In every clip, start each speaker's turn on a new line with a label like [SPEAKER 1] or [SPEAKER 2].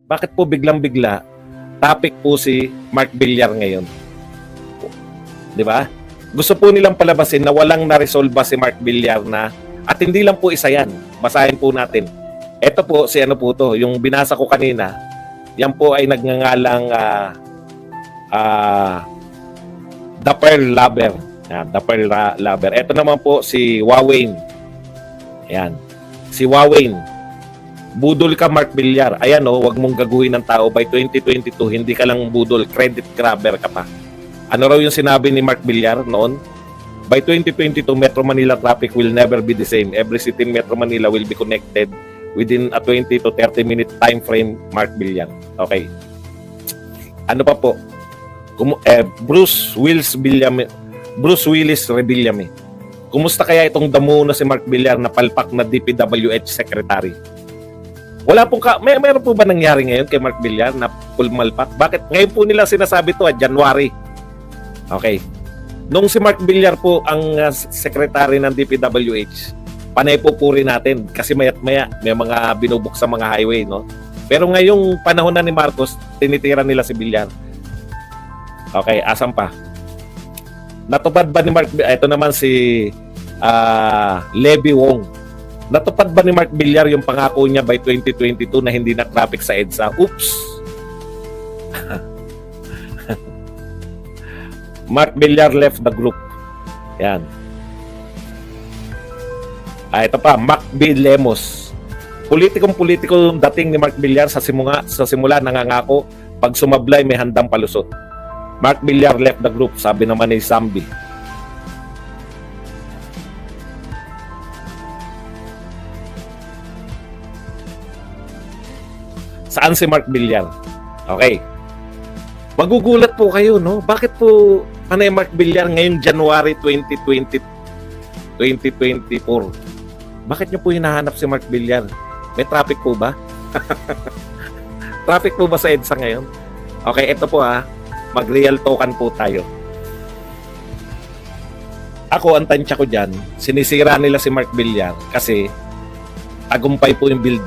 [SPEAKER 1] Bakit po biglang-bigla topic po si Mark Villar ngayon? 'Di ba? Gusto po nilang palabasin na walang na-resolve si Mark Villar na, at hindi lang po isa yan. Basahin po natin. Ito po, si ano po to, yung binasa ko kanina, yan po ay nagngangalang The Pearl Lover. Yan, The Pearl Lover. Ito naman po si Wawain. Ayan. Si Wawain. Budol ka, Mark Villar. Ayan o, wag mong gaguhin ng tao by 2022. Hindi ka lang budol, credit grabber ka pa. Ano raw yung sinabi ni Mark Villar noon? By 2022, Metro Manila traffic will never be the same. Every city in Metro Manila will be connected within a 20 to 30 minute time frame, Mark Villar. Okay. Ano pa po? Bruce Willis Rebillame. Kumusta kaya itong damo na si Mark Villar na palpak na DPWH Secretary? Wala pong meron po ba nangyari ngayon kay Mark Villar na pulmalpak? Bakit? Ngayon po nila sinasabi to, January. Okay. Nung si Mark Villar po ang secretary ng DPWH, panay po puri natin kasi maya't maya may mga binubuk sa mga highway, no? Pero ngayong panahon na ni Marcos, tinitira nila si Villar. Okay, asan pa? Natupad ba ni Mark ito naman si Levy Wong. Natupad ba ni Mark Villar yung pangako niya by 2022 na hindi na traffic sa EDSA? Oops! Mark Villar left the group. Yan. Ito pa, Mac B. Lemos. Politikong-politiko dating ni Mark Villar sa simula nangangako, pag sumablay may handang palusot. Mark Villar left the group, sabi naman ni Zambi. Saan si Mark Villar? Okay. Magugulat po kayo, no? Bakit po panay Mark Villar ngayong January 2024? Bakit niyo po hinahanap si Mark Villar? May traffic po ba? Traffic po ba sa EDSA ngayon? Okay, ito po mag-real token po tayo. Ako, ang tansya ko dyan, sinisira nila si Mark Villar kasi tagumpay po yung build.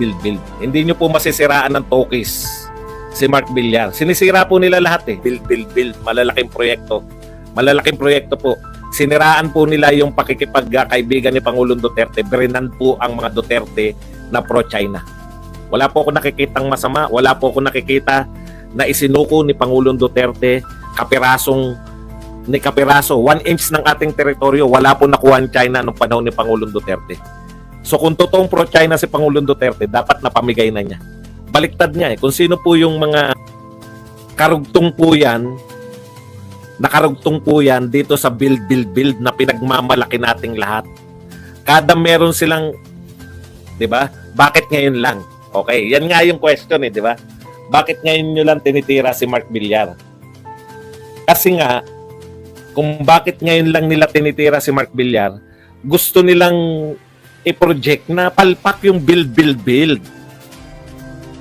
[SPEAKER 1] Hindi nyo po masisiraan ng tokis si Mark Villar. Sinisira po nila lahat Build. Malalaking proyekto. Malalaking proyekto po. Siniraan po nila yung pakikipagkaibigan ni Pangulong Duterte. Berinan po ang mga Duterte na pro-China. Wala po ako nakikitang masama. Wala po ako nakikita na isinuko ni Pangulong Duterte kapiraso 1 inch ng ating teritoryo. Wala po nakuha ang China nung panahon ni Pangulong Duterte. So kung totoong pro-China si Pangulong Duterte, dapat napamigay na niya. Baliktad niya kung sino po yung mga karugtong po yan, nakarugtong po yan dito sa build na pinagmamalaki nating lahat. Kada meron silang, di ba? Bakit ngayon lang? Okay, yan nga yung question di ba? Bakit ngayon nyo lang tinitira si Mark Villar? Kasi nga, kung bakit ngayon lang nila tinitira si Mark Villar, gusto nilang i-project na palpak yung build.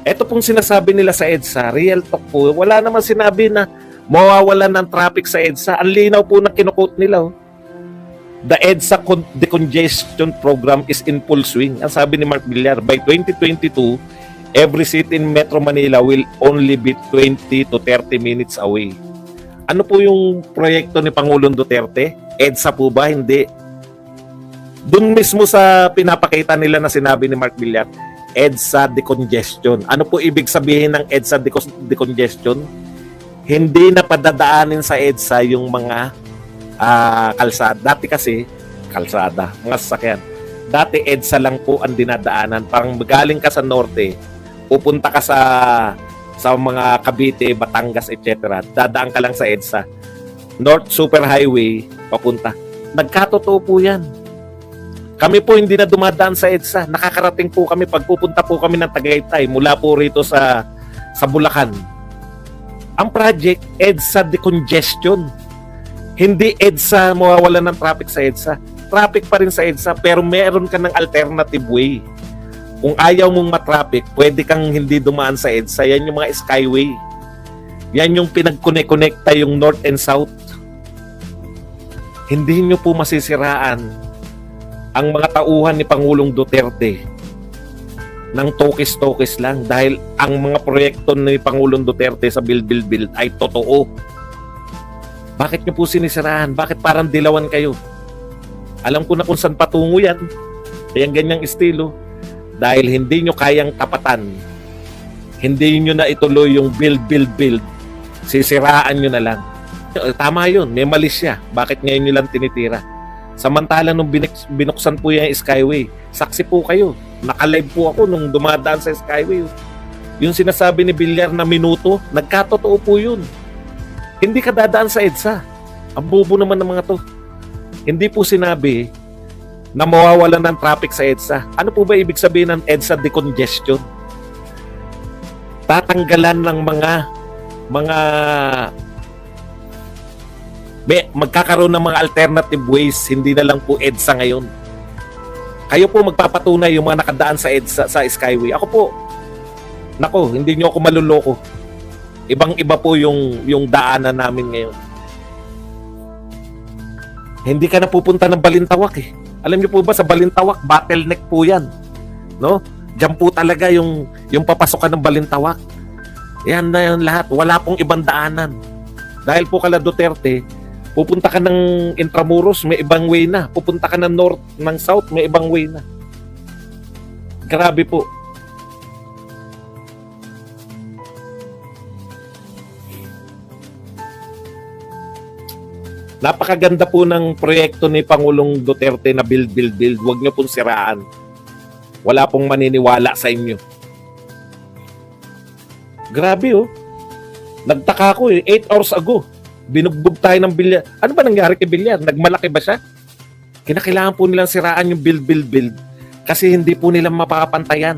[SPEAKER 1] Ito pong sinasabi nila sa EDSA, real talk po, wala naman sinabi na mawawalan ng traffic sa EDSA. Ang linaw po na kinukote nila. The EDSA decongestion program is in full swing. Ang sabi ni Mark Villar, by 2022, every city in Metro Manila will only be 20 to 30 minutes away. Ano po yung proyekto ni Pangulong Duterte? EDSA po ba? Hindi. Doon mismo sa pinapakita nila na sinabi ni Mark Villar, EDSA decongestion. Ano po ibig sabihin ng EDSA decongestion? Hindi na padadaanin sa EDSA yung mga kalsada. Dati kasi, kalsada, mga sasakyan. Dati EDSA lang po ang dinadaanan. Parang galing ka sa norte, pupunta ka sa mga Cavite, Batangas, etc. Dadaan ka lang sa EDSA. North Superhighway, papunta. Nagkatotoo po yan. Kami po hindi na dumadaan sa EDSA. Nakakarating po kami pagpupunta po kami ng Tagaytay mula po rito sa Bulacan. Ang project, EDSA decongestion. Hindi EDSA mawawalan ng traffic sa EDSA. Traffic pa rin sa EDSA pero meron ka ng alternative way. Kung ayaw mong matraffic, pwede kang hindi dumaan sa EDSA. Yan yung mga skyway. Yan yung pinag-connect-connecta yung north and south. Hindi nyo po masisiraan ang mga tauhan ni Pangulong Duterte ng tokis-tokis lang dahil ang mga proyekto ni Pangulong Duterte sa Build ay totoo. Bakit nyo po sinisiraan? Bakit parang dilawan kayo? Alam ko na kung saan patungo yan. Kaya ganyang estilo. Dahil hindi nyo kayang tapatan. Hindi nyo na ituloy yung build. Sisiraan nyo na lang. Tama yun. May mali siya. Bakit ngayon nyo lang tinitira? Samantala nung binuksan po yung Skyway, saksi po kayo. Naka-live po ako nung dumadaan sa Skyway. Yung sinasabi ni Villar na minuto, nagkatotoo po yun. Hindi ka dadaan sa EDSA. Ang bobo naman ng mga to. Hindi po sinabi na mawawalan ng traffic sa EDSA. Ano po ba ibig sabihin ng EDSA decongestion? Tatanggalan ng magkakaroon ng mga alternative ways, hindi na lang po EDSA ngayon. Kayo po magpapatunay yung mga nakadaan sa EDSA, sa Skyway. Ako po, nako, hindi nyo ako maluloko. Ibang-iba po yung daanan namin ngayon. Hindi ka na pupunta ng Balintawak eh. Alam niyo po ba sa Balintawak, bottleneck po yan. No? Diyan po talaga yung papasokan ng Balintawak. Yan na yan lahat. Wala pong ibang daanan. Dahil po kala Duterte, pupunta ka ng Intramuros, may ibang way na. Pupunta ka ng North, ng South, may ibang way na. Grabe po. Napakaganda po ng proyekto ni Pangulong Duterte na build. Huwag niyo pong siraan. Wala pong maniniwala sa inyo. Grabe oh. Nagtaka ko 8 hours ago. Binugbog tayo ng Villar. Ano ba nangyari kay Villar? Nagmalaki ba siya? Kinakailangan po nilang siraan yung build. Kasi hindi po nila mapapantayan.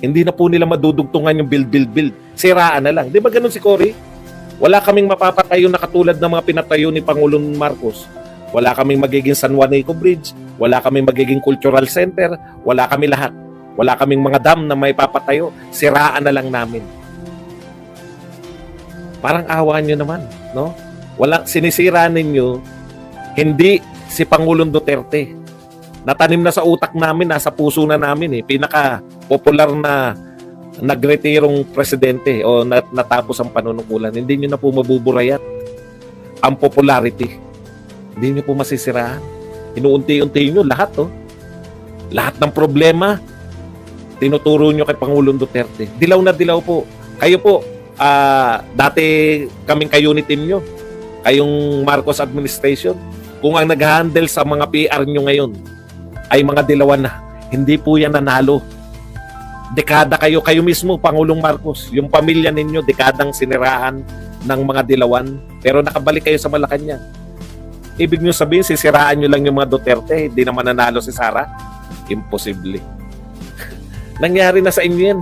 [SPEAKER 1] Hindi na po nila madudugtungan yung build. Siraan na lang. Di ba ganun si Cory? Wala kaming mapapatayo na katulad ng mga pinatayo ni Pangulong Marcos. Wala kaming magiging San Juanico Bridge. Wala kaming magiging cultural center. Wala kami lahat. Wala kaming mga dam na may papatayo. Siraan na lang namin. Parang awa nyo naman, no? Walang sinisira ninyo, hindi si Pangulong Duterte. Natanim na sa utak namin, nasa puso na namin eh. Pinaka-popular na nagretirong presidente o natapos ang panunungkulan. Hindi nyo na po mabuburayat ang popularity. Hindi nyo po masisiraan. Inuunti-unti nyo lahat, oh. Lahat ng problema, tinuturo nyo kay Pangulong Duterte. Dilaw na dilaw po. Kayo po, dati kaming ka-unit team nyo, kayong Marcos administration, kung ang nag-handle sa mga PR nyo ngayon ay mga dilawan na, hindi po yan nanalo. Dekada kayo mismo, Pangulong Marcos, yung pamilya ninyo, dekadang siniraan ng mga dilawan, pero nakabalik kayo sa Malacanang. Ibig nyo sabihin, sisiraan nyo lang yung mga Duterte, hindi naman nanalo si Sara? Imposible. Nangyari na sa inyo yan.